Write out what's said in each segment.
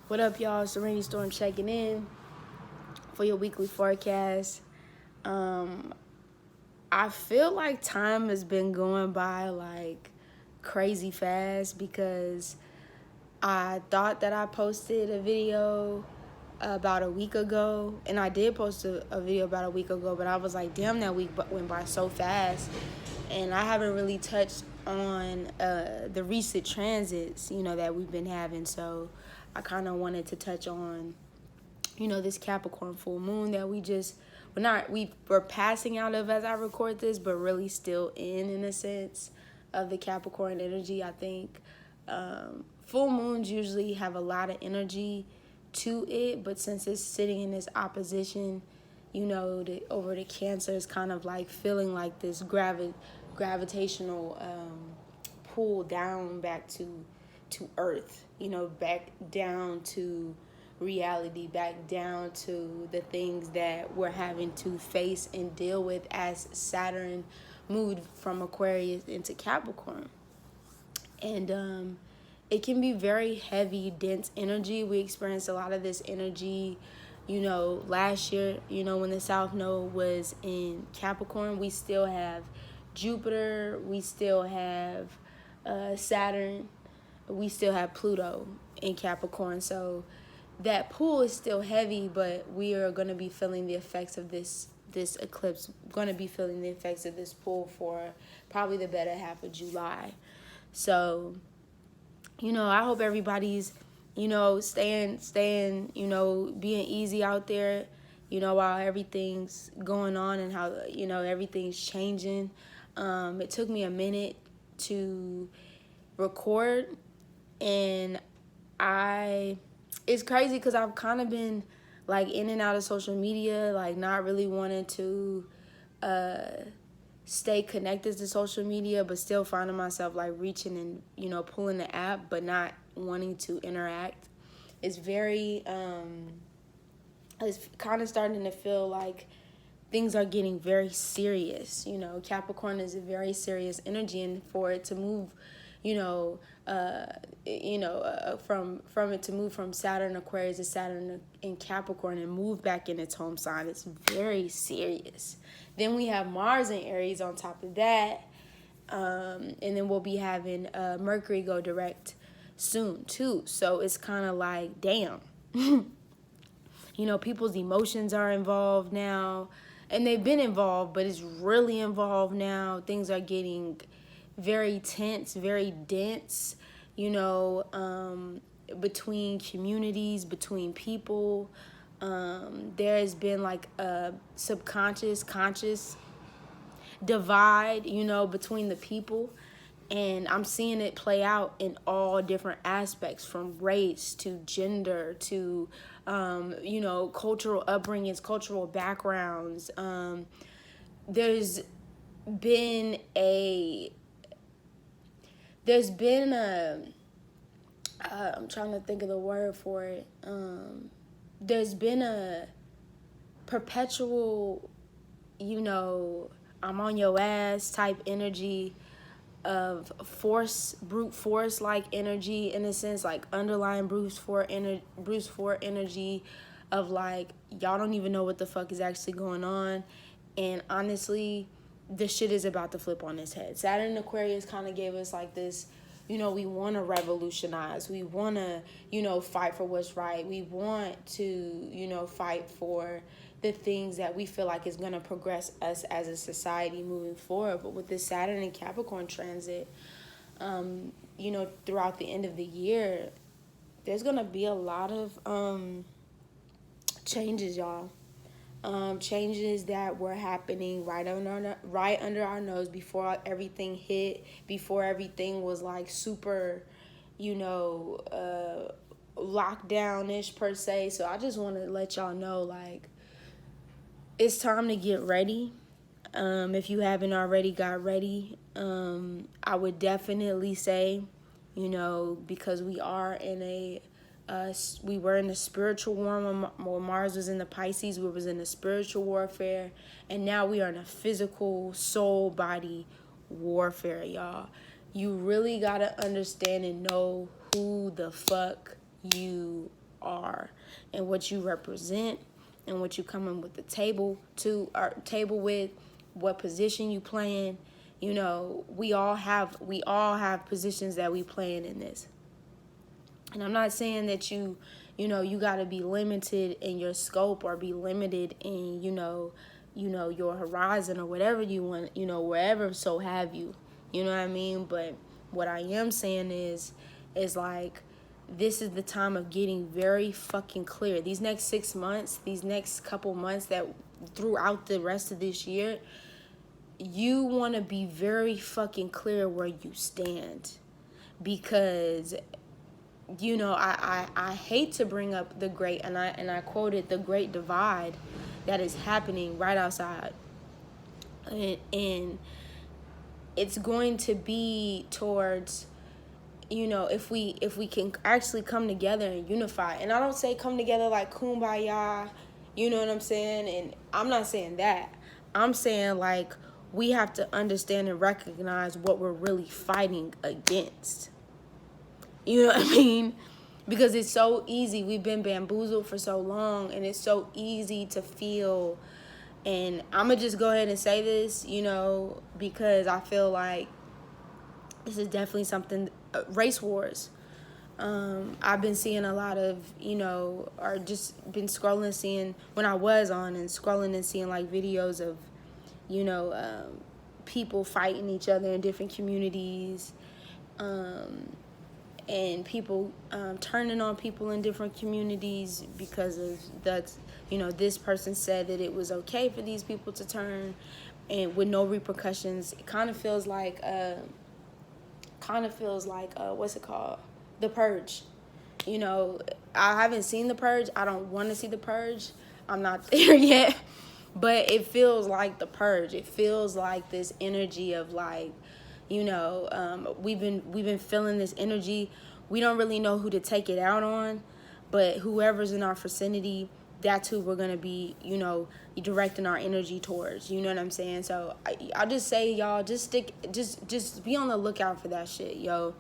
What up, y'all? It's the Rainy Storm checking in for your weekly forecast. I feel like time has been going by like crazy fast because I thought that I posted a video about a week ago, and I did post a video about a week ago, but I was like, damn, that week went by so fast, and I haven't really touched on the recent transits, that we've been having, so I kind of wanted to touch on, this Capricorn full moon that we're passing out of as I record this, but really still in a sense of the Capricorn energy. I think full moons usually have a lot of energy to it, but since it's sitting in this opposition, over the Cancer, it's kind of like feeling like this gravitational pull down back to Earth, back down to reality, back down to the things that we're having to face and deal with as Saturn moved from Aquarius into Capricorn. And it can be very heavy, dense energy. We experienced a lot of this energy, last year, when the South Node was in Capricorn. We still have Jupiter, we still have Saturn, we still have Pluto in Capricorn. So that pull is still heavy, but we are going to be feeling the effects of this eclipse, going to be feeling the effects of this pull for probably the better half of July. So, I hope everybody's, staying, being easy out there, while everything's going on and how, everything's changing. It took me a minute to record, and it's crazy because I've kind of been like in and out of social media, like not really wanting to stay connected to social media, but still finding myself like reaching and pulling the app, but not wanting to interact. It's very it's kind of starting to feel like things are getting very serious. Capricorn is a very serious energy, and for it to move, from it to move from Saturn Aquarius to Saturn in Capricorn and move back in its home sign, it's very serious. Then we have Mars in Aries on top of that, and then we'll be having Mercury go direct soon too. So it's kind of like, damn, people's emotions are involved now, and they've been involved, but it's really involved now. Things are getting very tense, very dense, between communities, between people. There's been like a subconscious, conscious divide, between the people. And I'm seeing it play out in all different aspects, from race to gender to, cultural upbringings, cultural backgrounds. There's been a I'm trying to think of the word for it. There's been a perpetual, I'm on your ass type energy of brute force like energy, in a sense, like underlying brute force energy of like, y'all don't even know what the fuck is actually going on. And honestly, the shit is about to flip on its head. Saturn and Aquarius kind of gave us like this, we want to revolutionize. We want to, fight for what's right. We want to, fight for the things that we feel like is going to progress us as a society moving forward. But with this Saturn and Capricorn transit, throughout the end of the year, there's going to be a lot of changes, y'all. Changes that were happening right under our nose before everything hit, before everything was like super, lockdown-ish per se. So I just want to let y'all know, like, it's time to get ready. If you haven't already got ready, I would definitely say, because we were in the spiritual war when Mars was in the Pisces. We was in the spiritual warfare, and now we are in a physical soul body warfare, y'all. You really gotta understand and know who the fuck you are and what you represent and what you come in with the table to or table with, what position you playing. You know, we all have positions that we playing in this. And I'm not saying that you got to be limited in your scope or be limited in, your horizon or whatever you want, wherever so have you. You know what I mean? But what I am saying is like, this is the time of getting very fucking clear. These next 6 months, these next couple months that throughout the rest of this year, you want to be very fucking clear where you stand. Because I hate to bring up the great, and I quoted the great divide that is happening right outside, and it's going to be towards, if we can actually come together and unify. And I don't say come together like kumbaya, you know what I'm saying? And I'm not saying that. I'm saying like we have to understand and recognize what we're really fighting against. You know what I mean? Because it's so easy. We've been bamboozled for so long, and it's so easy to feel. And I'm going to just go ahead and say this, because I feel like this is definitely something, race wars. I've been seeing a lot of, or just been scrolling, seeing, when I was on and scrolling and seeing like videos of, people fighting each other in different communities. And people turning on people in different communities because of that. This person said that it was okay for these people to turn, and with no repercussions. It kind of feels like what's it called? The Purge. I haven't seen The Purge. I don't want to see The Purge. I'm not there yet, but it feels like The Purge. It feels like this energy of like, we've been feeling this energy. We don't really know who to take it out on, but whoever's in our vicinity, that's who we're gonna be, directing our energy towards. You know what I'm saying? So I'll just say, y'all, just be on the lookout for that shit, yo.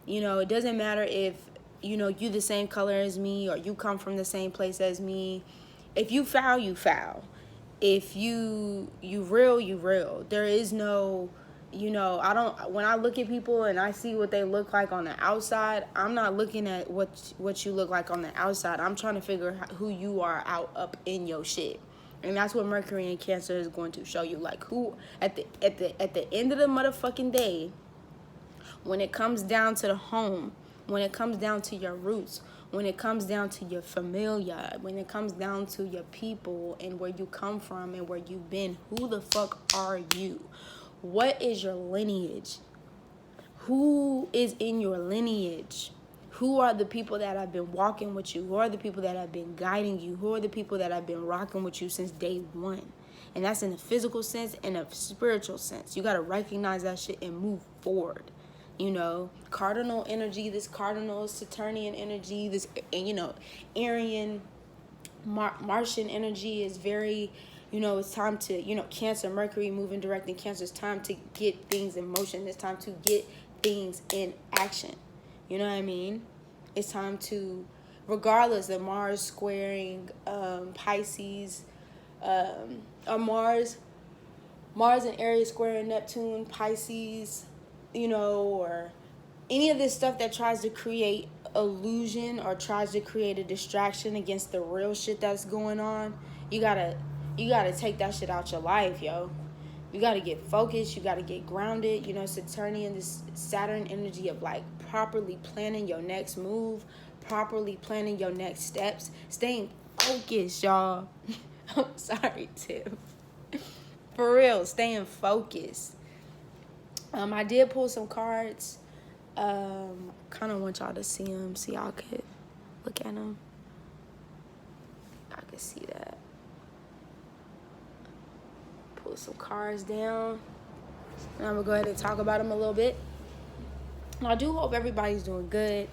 It doesn't matter if you the same color as me or you come from the same place as me. If you foul, you foul. If you real, you real. There is no, when I look at people and I see what they look like on the outside, I'm not looking at what you look like on the outside. I'm trying to figure out who you are up in your shit. And that's what Mercury and Cancer is going to show you. Like, who at the end of the motherfucking day, when it comes down to the home, when it comes down to your roots, when it comes down to your familia, when it comes down to your people and where you come from and where you've been, who the fuck are you? What is your lineage? Who is in your lineage? Who are the people that have been walking with you? Who are the people that have been guiding you? Who are the people that have been rocking with you since day one? And that's in a physical sense and a spiritual sense. You got to recognize that shit and move forward. Cardinal energy, this cardinal Saturnian energy, this, Aryan, Martian energy is very, it's time to, Cancer, Mercury moving direct in Cancer. It's time to get things in motion. It's time to get things in action. You know what I mean? It's time to, regardless of Mars squaring Pisces, or Mars and Aries squaring Neptune, Pisces, or any of this stuff that tries to create illusion or tries to create a distraction against the real shit that's going on. You gotta take that shit out your life, yo. You gotta get focused. You gotta get grounded. Saturnian, this Saturn energy of like properly planning your next move, properly planning your next steps, staying focused, y'all. I'm sorry, Tim. For real, staying focused. I did pull some cards. Kind of want y'all to see them, so y'all could look at them. I could see that. Pull some cards down, and I'm gonna go ahead and talk about them a little bit. And I do hope everybody's doing good.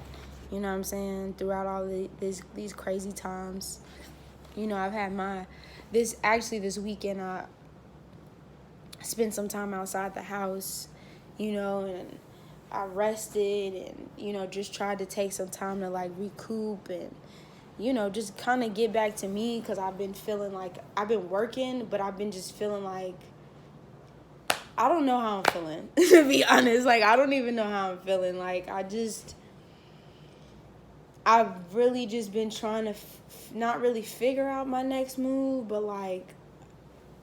You know what I'm saying? Throughout all these crazy times. I've had this weekend I spent some time outside the house, and I rested and, just tried to take some time to like recoup and, just kind of get back to me, because I've been feeling like I've been working, but I've been just feeling like I don't know how I'm feeling, to be honest. Like, I don't even know how I'm feeling. Like, I've really just been trying to not really figure out my next move, but like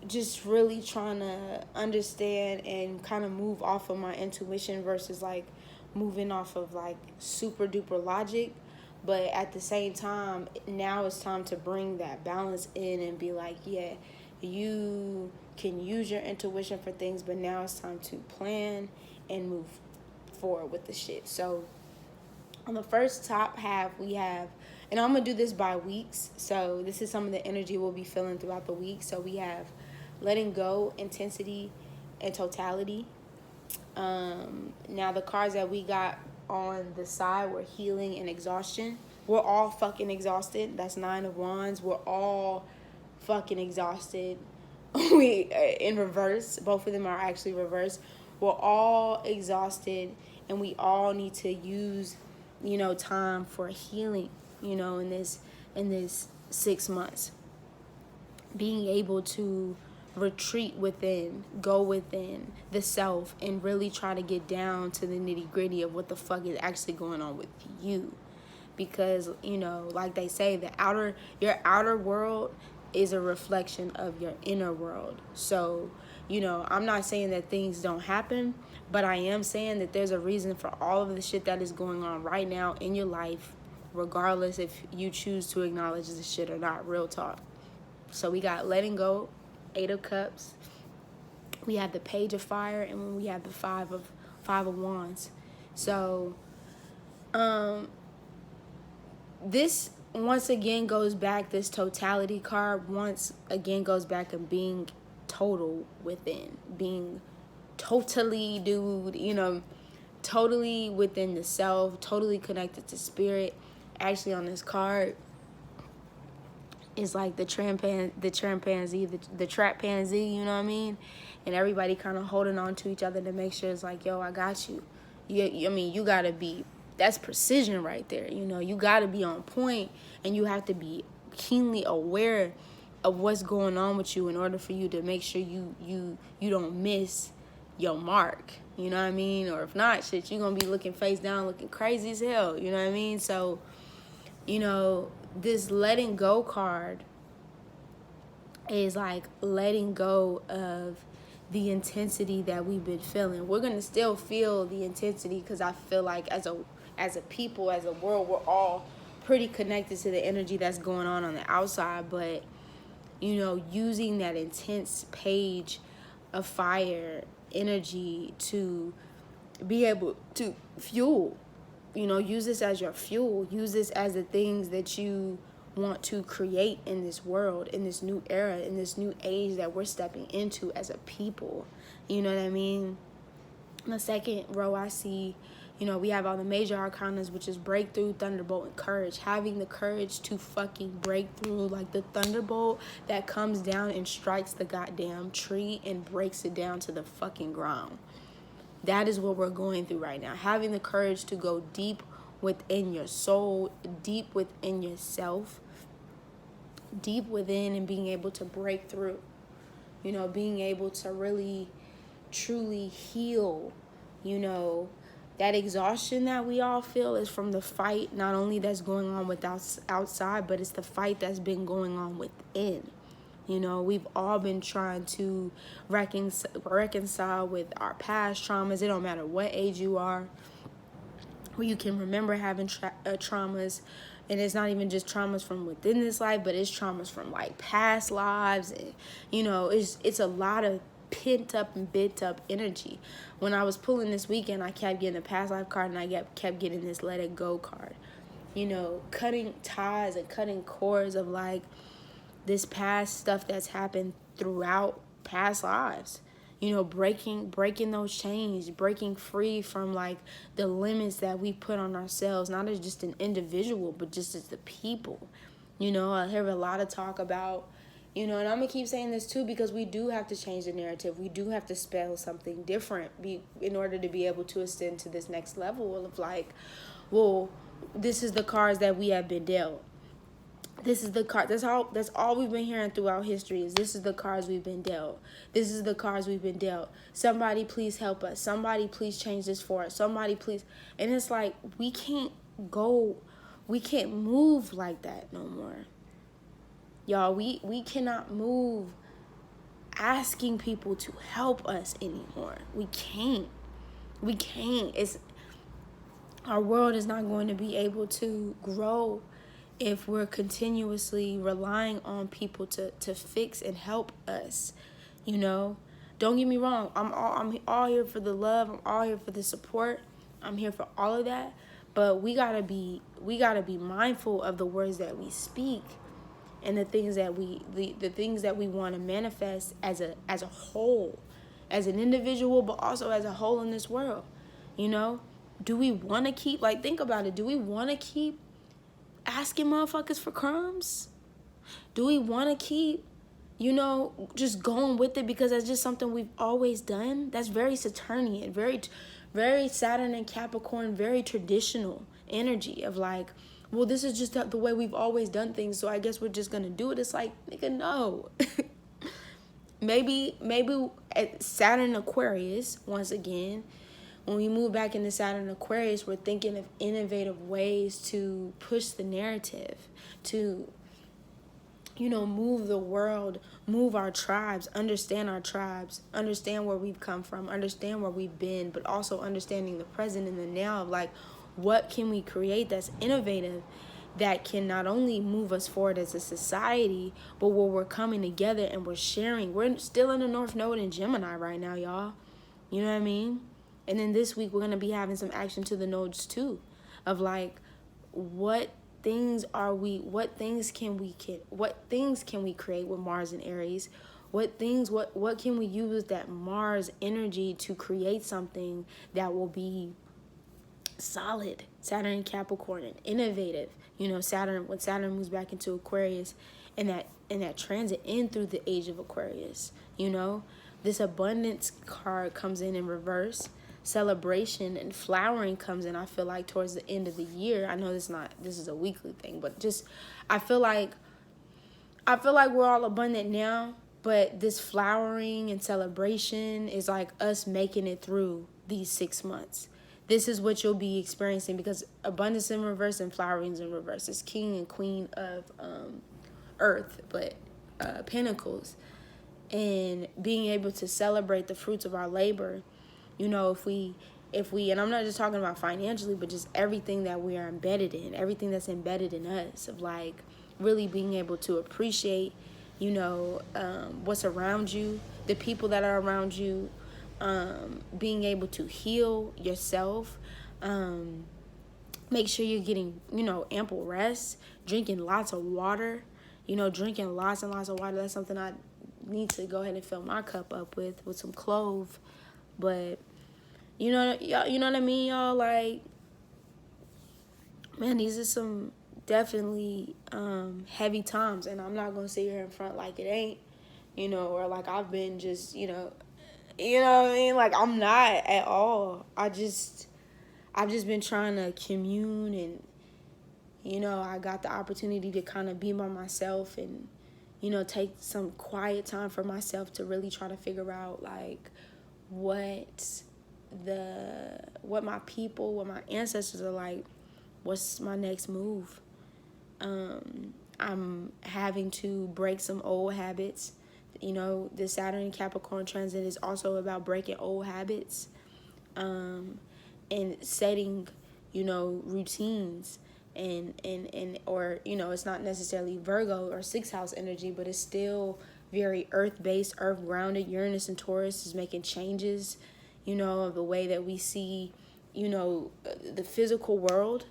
just really trying to understand and kind of move off of my intuition versus like moving off of like super duper logic. But at the same time, now it's time to bring that balance in and be like, yeah, you can use your intuition for things, but now it's time to plan and move forward with the shit. So on the first top half, we have, and I'm going to do this by weeks. So this is some of the energy we'll be feeling throughout the week. So we have letting go, intensity, and totality. Now the cards that we got on the side were healing and exhaustion. We're all fucking exhausted. That's 9 of Wands. We're all fucking exhausted. We in reverse. Both of them are actually reversed. We're all exhausted, and we all need to use, time for healing, in this 6 months. Being able to retreat within, go within the self, and really try to get down to the nitty gritty of what the fuck is actually going on with you. Because, like they say, your outer world is a reflection of your inner world. So, I'm not saying that things don't happen, but I am saying that there's a reason for all of the shit that is going on right now in your life, regardless if you choose to acknowledge this shit or not. Real talk. So we got letting go, 8 of Cups. We have the Page of Fire, and then we have the five of Wands. So, this once again goes back, this totality card once again goes back and being total within, being totally, totally within the self, totally connected to spirit. Actually, on this card is like the chimpanzee, the trap pansy, you know what I mean? And everybody kind of holding on to each other to make sure it's like, yo, I got you. You gotta be, that's precision right there. You gotta be on point, and you have to be keenly aware of what's going on with you in order for you to make sure you don't miss your mark. You know what I mean? Or if not, shit, you're gonna be looking face down, looking crazy as hell. You know what I mean? So, this letting go card is like letting go of the intensity that we've been feeling. We're going to still feel the intensity, because I feel like as a people, as a world, we're all pretty connected to the energy that's going on the outside. But, using that intense Page of Fire energy to be able to fuel, use this as your fuel. Use this as the things that you want to create in this world, in this new era, in this new age that we're stepping into as a people. You know what I mean? In the second row, I see, we have all the major arcanas, which is breakthrough, thunderbolt, and courage. Having the courage to fucking break through, like the thunderbolt that comes down and strikes the goddamn tree and breaks it down to the fucking ground. That is what we're going through right now. Having the courage to go deep within your soul, deep within yourself, deep within, and being able to break through. Being able to really, truly heal. That exhaustion that we all feel is from the fight, not only that's going on with outside, but it's the fight that's been going on within. We've all been trying to reconcile with our past traumas. It don't matter what age you are, or you can remember having traumas. And it's not even just traumas from within this life, but it's traumas from like past lives. And, it's a lot of pent up and bent up energy. When I was pulling this weekend, I kept getting a past life card, and I kept getting this let it go card. Cutting ties and cutting cords of like this past stuff that's happened throughout past lives. Breaking those chains, breaking free from like the limits that we put on ourselves, not as just an individual, but just as the people. I hear a lot of talk about, and I'm going to keep saying this too, because we do have to change the narrative. We do have to spell something different in order to be able to ascend to this next level of like, well, this is the cards that we have been dealt. This is the card. That's all we've been hearing throughout history is this is the cards we've been dealt. This is the cards we've been dealt. Somebody please help us. Somebody please change this for us. Somebody please. And it's like we can't move like that no more. Y'all, we cannot move asking people to help us anymore. We can't. Our world is not going to be able to grow if we're continuously relying on people to fix and help us. Don't get me wrong. I'm all here for the love. I'm all here for the support. I'm here for all of that. But we gotta be mindful of the words that we speak and the things that we want to manifest as a whole, as an individual, but also as a whole in this world. Do we want to keep, think about it, do we want to keep asking motherfuckers for crumbs? Do we want to keep, just going with it because that's just something we've always done? That's very Saturnian, very, very Saturn and Capricorn, very traditional energy of well, this is just the way we've always done things, so I guess we're just going to do it. It's like, nigga, no. maybe at Saturn Aquarius, once again, when we move back into Saturn Aquarius, we're thinking of innovative ways to push the narrative, to, move the world, move our tribes, understand where we've come from, understand where we've been, but also understanding the present and the now of what can we create that's innovative, that can not only move us forward as a society, but where we're coming together and we're sharing. We're still in the North Node in Gemini right now, y'all. You know what I mean? And then this week, we're going to be having some action to the nodes, too, of what things can we create with Mars and Aries? What can we use that Mars energy to create something that will be solid? Saturn and Capricorn and innovative. When Saturn moves back into Aquarius and that transit in through the age of Aquarius, this abundance card comes in reverse. Celebration and flowering comes in, I feel like, towards the end of the year. I know this is a weekly thing, but just I feel like we're all abundant now, but this flowering and celebration is us making it through these 6 months. This is what you'll be experiencing, because abundance in reverse and flowerings in reverse is king and queen of earth, but pentacles, and being able to celebrate the fruits of our labor. If we, and I'm not just talking about financially, but just everything that we are embedded in, everything that's embedded in us, of really being able to appreciate, what's around you, the people that are around you, being able to heal yourself, make sure you're getting, ample rest, drinking lots of water, drinking lots and lots of water. That's something I need to go ahead and fill my cup up with some clove. But you know what I mean, y'all? Man, these are some definitely heavy times, and I'm not gonna sit here in front like it ain't, or I've been just, you know what I mean? I'm not at all. I've just been trying to commune, and I got the opportunity to kind of be by myself and take some quiet time for myself to really try to figure out what my people, what my ancestors are like. What's my next move? I'm having to break some old habits. The Saturn and Capricorn transit is also about breaking old habits, and setting, routines, and or it's not necessarily Virgo or 6th house energy, but it's still very earth-based, earth-grounded. Uranus and Taurus is making changes, of the way that we see, the physical world,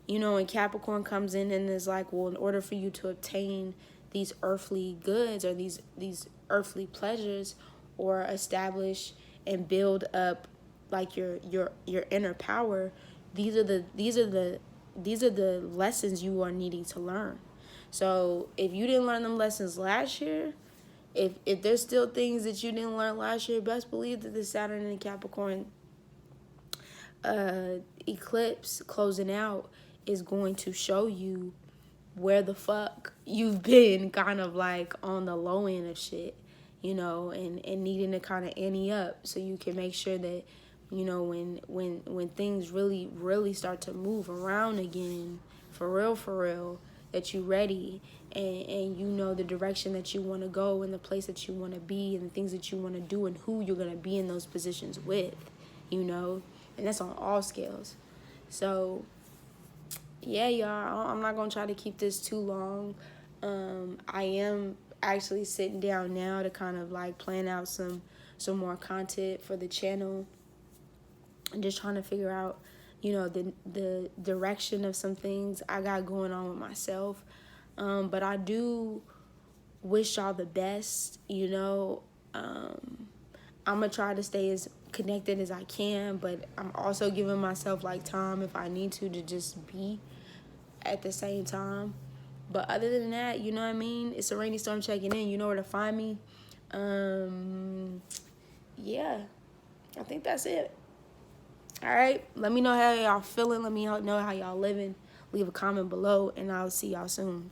and Capricorn comes in and is well, in order for you to obtain these earthly goods or these earthly pleasures, or establish and build up your inner power, these are the lessons you are needing to learn. So if you didn't learn them lessons last year, if there's still things that you didn't learn last year, best believe that the Saturn and Capricorn eclipse closing out is going to show you where the fuck you've been kind of like on the low end of shit, you know, and needing to kind of ante up so you can make sure that, you know, when things really start to move around again, for real, that you ready, and you know the direction that you want to go and the place that you want to be and the things that you want to do and who you're going to be in those positions with, you know, and that's on all scales. So yeah, y'all, I'm not gonna try to keep this too long. I am actually sitting down now to kind of like plan out some more content for the channel, and just trying to figure out, you know, the direction of some things I got going on with myself. But I do wish y'all the best, you know. I'm gonna try to stay as connected as I can, but I'm also giving myself like time if I need to just be at the same time. But other than that, you know what I mean? It's a rainy storm checking in. You know where to find me. Yeah, I think that's it. All right, let me know how y'all feeling. Let me know how y'all living. Leave a comment below, and I'll see y'all soon.